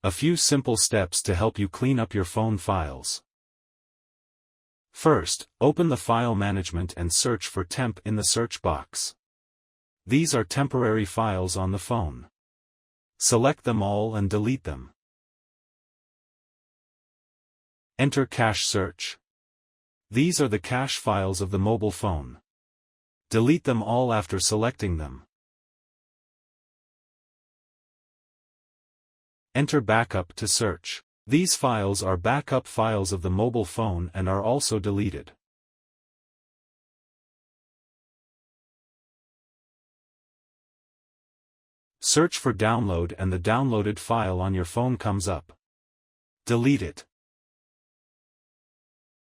A few simple steps to help you clean up your phone files. First, open the File Management and search for Temp in the search box. These are temporary files on the phone. Select them all and delete them. Enter Cache Search. These are the cache files of the mobile phone. Delete them all after selecting them. Enter Backup to search. These files are backup files of the mobile phone and are also deleted. Search for Download and the downloaded file on your phone comes up. Delete it.